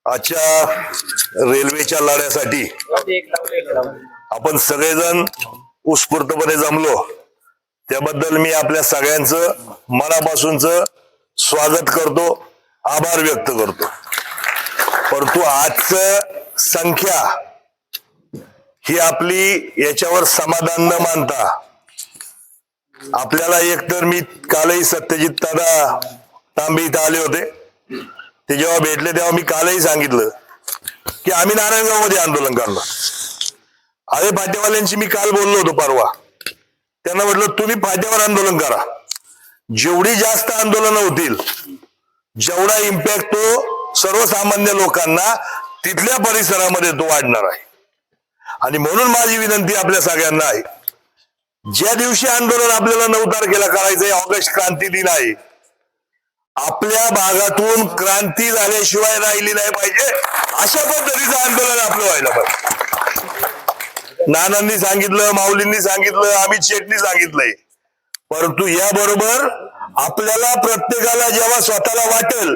आजच्या रेल्वेच्या लढ्यासाठी आपण सगळेजण उत्स्फूर्तपणे जमलो, त्याबद्दल मी आपल्या सगळ्यांचं मनापासूनच स्वागत करतो, आभार व्यक्त करतो. परंतु आजचं संख्या ही आपली याच्यावर समाधान न मानता आपल्याला एकतर मी कालही सत्यजित दादा तांबे इथं आले होते, ते जेव्हा भेटले तेव्हा मी कालही सांगितलं की आम्ही नारायणगावमध्ये आंदोलन करणार. अरे फाट्यावाल्यांशी मी काल बोललो होतो परवा, त्यांना म्हटलं तुम्ही फाट्यावर आंदोलन करा, जेवढी जास्त आंदोलन होतील जेवढा इम्पॅक्ट तो सर्वसामान्य लोकांना तिथल्या परिसरामध्ये तो वाढणार आहे. आणि म्हणून माझी विनंती आपल्या सगळ्यांना आहे, ज्या दिवशी आंदोलन आपल्याला 9 तारखेला करायचंय, ऑगस्ट क्रांती दिन आहे, आपल्या भागातून क्रांती झाल्याशिवाय राहिली नाही पाहिजे अशा पद्धतीचं आंदोलन आपलं व्हायला पाहिजे. नानांनी सांगितलं, माऊलींनी सांगितलं, अमित शेटनी सांगितलंय, परंतु याबरोबर आपल्याला प्रत्येकाला जेव्हा स्वतःला वाटेल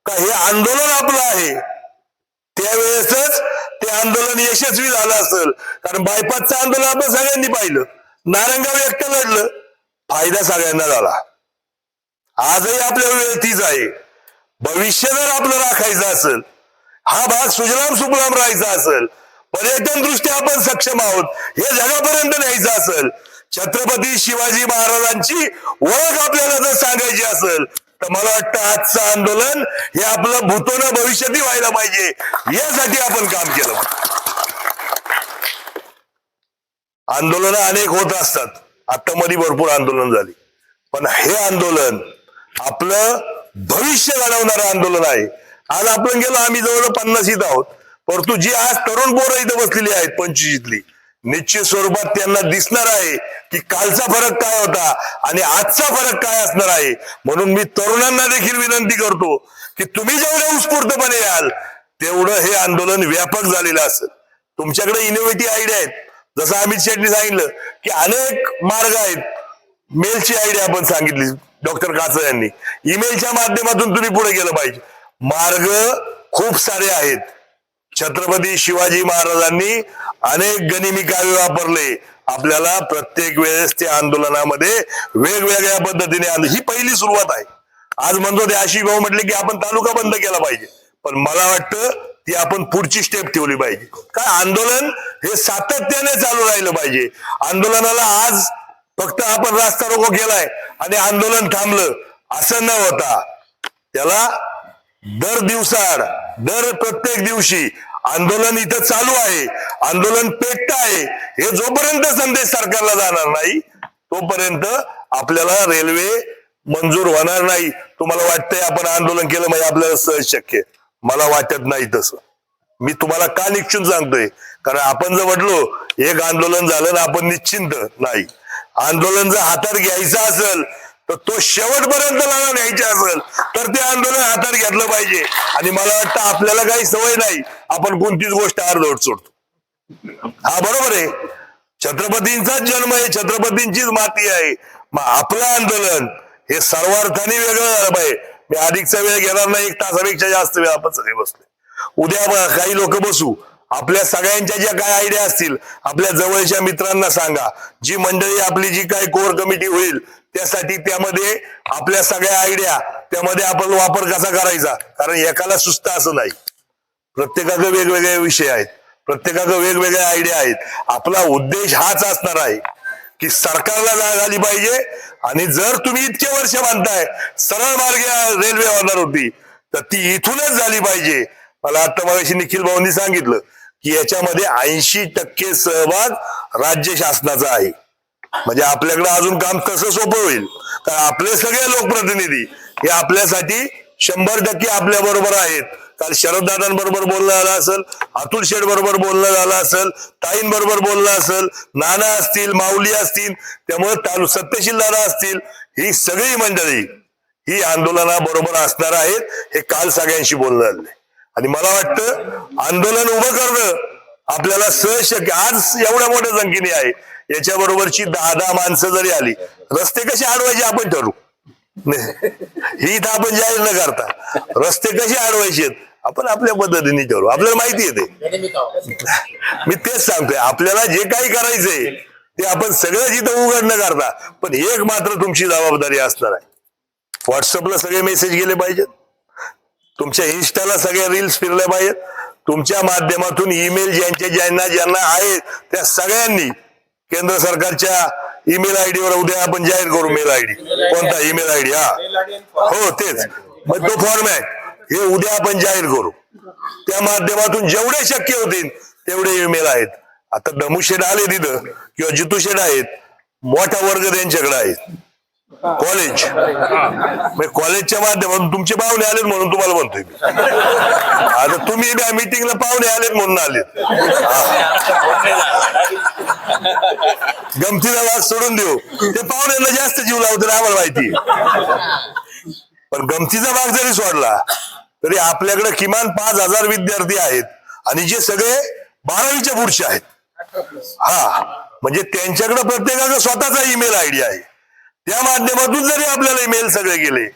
का हे आंदोलन आपलं आहे, त्यावेळेसच ते आंदोलन यशस्वी झालं असेल. कारण बायपासचं आंदोलन आपण सगळ्यांनी पाहिलं, नारायणगाव एकटं लढलं, फायदा सगळ्यांना झाला. आजही आपल्या वेळ तीच आहे. भविष्य जर आपलं राखायचं असेल, हा भाग सुजलाम सुफलाम राहायचा असेल, पर्यटन दृष्ट्या आपण सक्षम आहोत, हे जगापर्यंत न्यायचं असेल, छत्रपती शिवाजी महाराजांची ओळख आपल्याला जर सांगायची असेल, तर मला वाटतं आजचं आंदोलन हे आपलं भूतोनं भविष्यातही व्हायला पाहिजे, यासाठी आपण काम केलं. आंदोलन अनेक होत असतात, आता मध्ये भरपूर आंदोलन झाली, पण हे आंदोलन आपलं भविष्य घडवणारं आंदोलन आहे. आज आपण गेलो, आम्ही जवळ 50 आहोत, परंतु जी आज तरुण पोरं इथं बसलेली आहेत 25 निश्चित स्वरूपात त्यांना दिसणार आहे की कालचा फरक काय होता आणि आजचा फरक काय असणार आहे. म्हणून मी तरुणांना देखील विनंती करतो की तुम्ही जेवढे उत्स्फूर्तपणे याल तेवढं हे आंदोलन व्यापक झालेलं असेल. तुमच्याकडे इनोव्हेटिव्ह आयडिया आहेत, जसं अमित शेटनी सांगितलं की अनेक मार्ग आहेत. मेलची आयडिया आपण सांगितली डॉक्टर काचर यांनी, ईमेलच्या माध्यमातून तुम्ही पुढे गेलं पाहिजे. मार्ग खूप सारे आहेत. छत्रपती शिवाजी महाराजांनी अनेक गनिमी काव्य वापरले, आपल्याला प्रत्येक वेळेस त्या आंदोलनामध्ये वेगवेगळ्या पद्धतीने ही पहिली सुरुवात आहे. आज म्हणतो ते आशिष भाऊ म्हटले की आपण तालुका बंद केला पाहिजे, पण मला वाटतं ती आपण पुढची स्टेप ठेवली पाहिजे. काय आंदोलन हे सातत्याने चालू राहिलं पाहिजे. आंदोलनाला आज फक्त आपण रास्ता रोको केलाय आणि आंदोलन थांबलं असं न होता, त्याला दर दिवसाड दर प्रत्येक दिवशी आंदोलन इथं चालू आहे, आंदोलन पेटत आहे, हे जोपर्यंत संदेश सरकारला जाणार नाही तोपर्यंत आपल्याला रेल्वे मंजूर होणार नाही. तुम्हाला वाटतंय आपण आंदोलन केलं म्हणजे आपल्याला सहज शक्य, मला वाटत नाही तसं. मी तुम्हाला का निश्चिंत सांगतोय, कारण आपण जर म्हटलो एक आंदोलन झालं ना आपण निश्चिंत नाही. आंदोलन जर हातात घ्यायचं असेल तर तो शेवटपर्यंत लढा न्यायचा असेल तर ते आंदोलन हातात घेतलं पाहिजे. आणि मला वाटतं आपल्याला काही सवय नाही, आपण कोणतीच गोष्ट अर्धवट सोडतो. हा बरोबर आहे, छत्रपतींचाच जन्म आहे, छत्रपतींचीच माती आहे. मग आपलं आंदोलन हे सर्वार्थाने वेगळं झालं पाहिजे. मी अधिकचा वेळ घेणार नाही, 1 तासापेक्षा जास्त वेळ आपण सगळे बसले. उद्या काही लोक बसू, आपल्या सगळ्यांच्या ज्या काय आयडिया असतील आपल्या जवळच्या मित्रांना सांगा. जी मंडळी आपली जी काय कोर कमिटी होईल त्यासाठी त्यामध्ये आपल्या सगळ्या आयडिया त्यामध्ये आपण वापर कसा करायचा, कारण एकाला सुस्त असं नाही, प्रत्येकाकडे वेगवेगळे विषय आहेत, प्रत्येकाकडे वेगवेगळ्या आयडिया आहेत. आपला उद्देश हाच असणार आहे की सरकारला जाग आली पाहिजे. आणि जर तुम्ही इतके वर्ष मानताय सरळ मार्गे रेल्वे होणार होती तर ती इथूनच झाली पाहिजे. मला आता मगाशी निखिल भाऊंनी सांगितलं की याच्यामध्ये 80% सहभाग राज्य शासनाचा आहे. म्हणजे आपल्याकडे अजून काम कसं सोपं होईल, तर आपले सगळे लोकप्रतिनिधी हे आपल्यासाठी 100% आपल्या बरोबर आहेत. काल शरददादांबरोबर बोलणं झालं असेल, अतुल शेठ बरोबर बोलणं झालं असेल, ताईंबरोबर बोलणं असेल, नाना असतील, माऊली असतील, त्यामुळे सत्यशील दादा असतील, ही सगळी मंडळी ही आंदोलनाबरोबर असणार आहेत. हे काल सगळ्यांशी बोलणं झालं. आणि मला वाटतं आंदोलन उभं करणं आपल्याला सहज शक्य. आज एवढ्या मोठ्या संख्येने आहे, याच्याबरोबरची 10 माणसं जरी आली, रस्ते कसे अडवायचे आपण ठरवू. ही इथं आपण जाहीर न करता रस्ते कसे अडवायचे आपण आपल्या पद्धतीने ठरवू. आपल्याला माहिती आहे मी तेच सांगतोय आपल्याला जे काही करायचंय ते आपण सगळं जिथं उघड न करता. पण एक मात्र तुमची जबाबदारी असणार आहे. व्हॉट्सअपला सगळे मेसेज गेले पाहिजेत, तुमच्या इन्स्टाला सगळ्या रील्स फिरल्या पाहिजेत, तुमच्या माध्यमातून ईमेल ज्यांना आहेत त्या सगळ्यांनी केंद्र सरकारच्या ईमेल आयडीवर उद्या आपण जाहीर करू. मेल आयडी कोणता ईमेल आयडी हो तेच मग तो फॉर्मॅट हे उद्या आपण जाहीर करू. त्या माध्यमातून जेवढे शक्य होतील तेवढे ईमेल आहेत. आता दमुशेड आले तिथं किंवा जितूशेड आहेत, मोठा वर्ग त्यांच्याकडे आहेत. कॉलेज कॉलेजच्या माध्यमातून तुमचे पाहुणे आलेत म्हणून तुम्हाला म्हणतोय मी. आता तुम्ही मीटिंगला पाहुणे आलेत म्हणून आलेत. गमतीचा वाद सोडून देऊ, ते पाहुण्यांना जास्त जीव लावतो आम्हाला माहिती. पण गमतीचा भाग जरी सोडला तरी आपल्याकडे किमान 5,000 विद्यार्थी आहेत आणि जे सगळे 12वीच्या पुढचे आहेत. म्हणजे त्यांच्याकडे प्रत्येकाचा स्वतःचा ईमेल आयडी आहे. त्या माध्यमातून जरी आपल्याला ईमेल सगळे गेले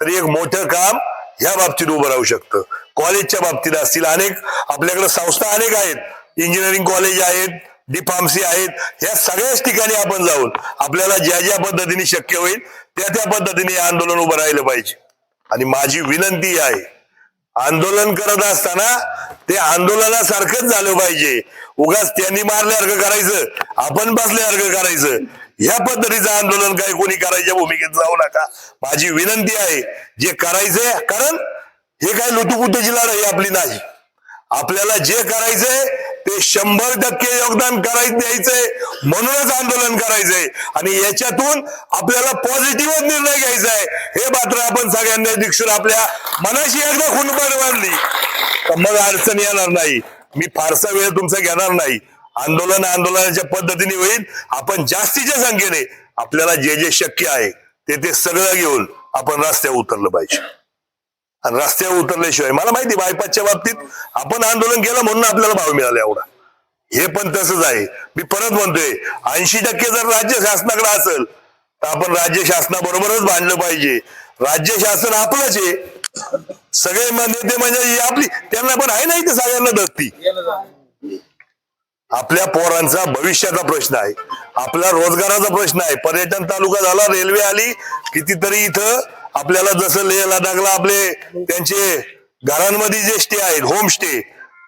तरी एक मोठं काम ह्या बाबतीत उभं राहू शकतं. कॉलेजच्या बाबतीत असतील अनेक आपल्याकडे संस्था अनेक आहेत, इंजिनिअरिंग कॉलेज आहेत, डी फार्मसी आहेत. ह्या सगळ्याच ठिकाणी आपण जाऊन आपल्याला ज्या पद्धतीने शक्य होईल त्या पद्धतीने आंदोलन उभं राहिलं पाहिजे. आणि माझी विनंती आहे आंदोलन करत असताना ते आंदोलनासारखंच झालं पाहिजे. उगाच त्यांनी मारल्यासारखं करायचं आपण बसल्यासारखं करायचं ह्या पद्धतीचं आंदोलन काही कोणी करायच्या भूमिकेत जाऊ नका. माझी विनंती आहे जे करायचंय कारण हे काही लुटुपुटीची लढाई आपली नाही. आपल्याला जे करायचंय ते 100% योगदान द्यायचंय म्हणूनच आंदोलन करायचंय आणि याच्यातून आपल्याला पॉझिटिव्ह निर्णय घ्यायचा आहे. हे मात्र आपण सगळ्यांना दिसून आपल्या मनाशी एकदा खुणपण मांडली तर मग अडचण येणार नाही. मी फारसा वेळ तुमचा घेणार नाही. आंदोलनाच्या पद्धतीने होईल. आपण जास्तीच्या संख्येने आपल्याला जे शक्य आहे ते सगळं घेऊन आपण रस्त्यावर उतरलं पाहिजे. आणि रस्त्यावर उतरल्याशिवाय मला माहिती बायपासच्या बाबतीत आपण आंदोलन केलं म्हणून आपल्याला भाव मिळाला एवढा. हे पण तसंच आहे. मी परत म्हणतोय 80% जर राज्य शासनाकडे असेल तर आपण राज्य शासनाबरोबरच भांडलं पाहिजे. राज्य शासन आपलंच आहे. सगळे नेते म्हणजे आपली त्यांना पण आहे नाही ते सगळ्यांना दसती. आपल्या पोरांचा भविष्याचा प्रश्न आहे, आपला रोजगाराचा प्रश्न आहे. पर्यटन तालुका झाला, रेल्वे आली, कितीतरी इथं आपल्याला जसं लेह लडाखला आपले त्यांचे घरांमध्ये जे स्टे आहेत होम स्टे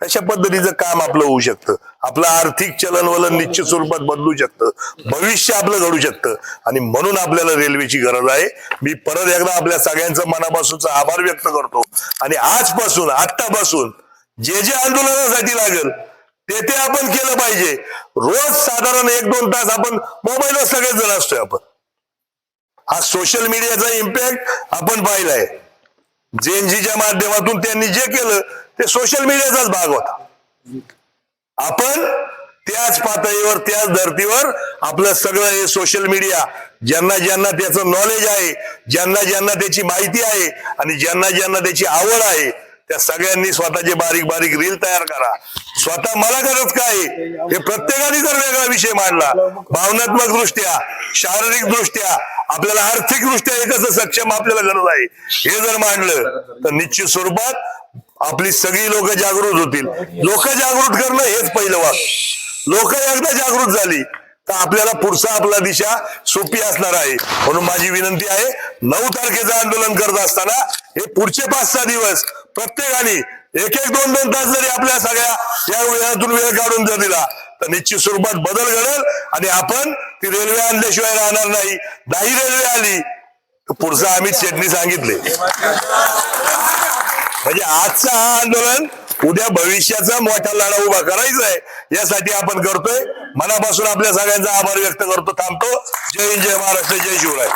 तशा पद्धतीचं काम आपलं होऊ शकतं. आपलं आर्थिक चलनवलन निश्चित स्वरूपात बदलू शकतं, भविष्य आपलं घडू शकतं. आणि म्हणून आपल्याला रेल्वेची गरज आहे. मी परत एकदा आपल्या सगळ्यांचं मनापासूनचा आभार व्यक्त करतो. आणि आजपासून आत्तापासून जे आंदोलनासाठी लागेल ते आपण केलं पाहिजे. रोज साधारण 1-2 तास आपण मोबाईलवर सगळेच जण असतोय. आपण हा सोशल मीडियाचा इम्पॅक्ट आपण पाहिलाय. जेएनजीच्या माध्यमातून त्यांनी जे केलं ते सोशल मीडियाचाच भाग होता. आपण त्याच पातळीवर त्याच धर्तीवर आपलं सगळं हे सोशल मीडिया ज्यांना त्याचं नॉलेज आहे, ज्यांना त्याची माहिती आहे आणि ज्यांना त्याची आवड आहे त्या सगळ्यांनी स्वतःचे बारीक बारीक रील तयार करा. स्वतः मला गरज काय हे प्रत्येकाने जर वेगळा विषय मांडला, भावनात्मक दृष्ट्या, शारीरिक दृष्ट्या, आपल्याला आर्थिक दृष्ट्या एकच सक्षम आपल्याला गरज आहे हे जर मांडलं तर निश्चित स्वरूपात आपली सगळी लोक जागृत होतील. लोक जागृत करणं हेच पहिलं वाक. लोक एकदा जागृत झाली तर आपल्याला पुढचा आपला दिशा सोपी असणार आहे. म्हणून माझी विनंती आहे 9 तारखेचं आंदोलन करत असताना हे पुढचे 5-6 दिवस प्रत्येकाने 1-2 तास जरी आपल्या सगळ्या या वेळातून वेळ काढून जर दिला तर निश्चित स्वरूपात बदल घडेल. आणि आपण ती रेल्वे आणल्याशिवाय राहणार नाही. नाही रेल्वे आली तर पुढचं अमित शेटनी सांगितले म्हणजे आजचं हा आंदोलन उद्या भविष्याचा मोठा लढा उभा करायचा आहे. यासाठी आपण करतोय. मनापासून आपल्या सगळ्यांचा आभार व्यक्त करतो. थांबतो. जय हिंद, जय महाराष्ट्र, जय शिवराय.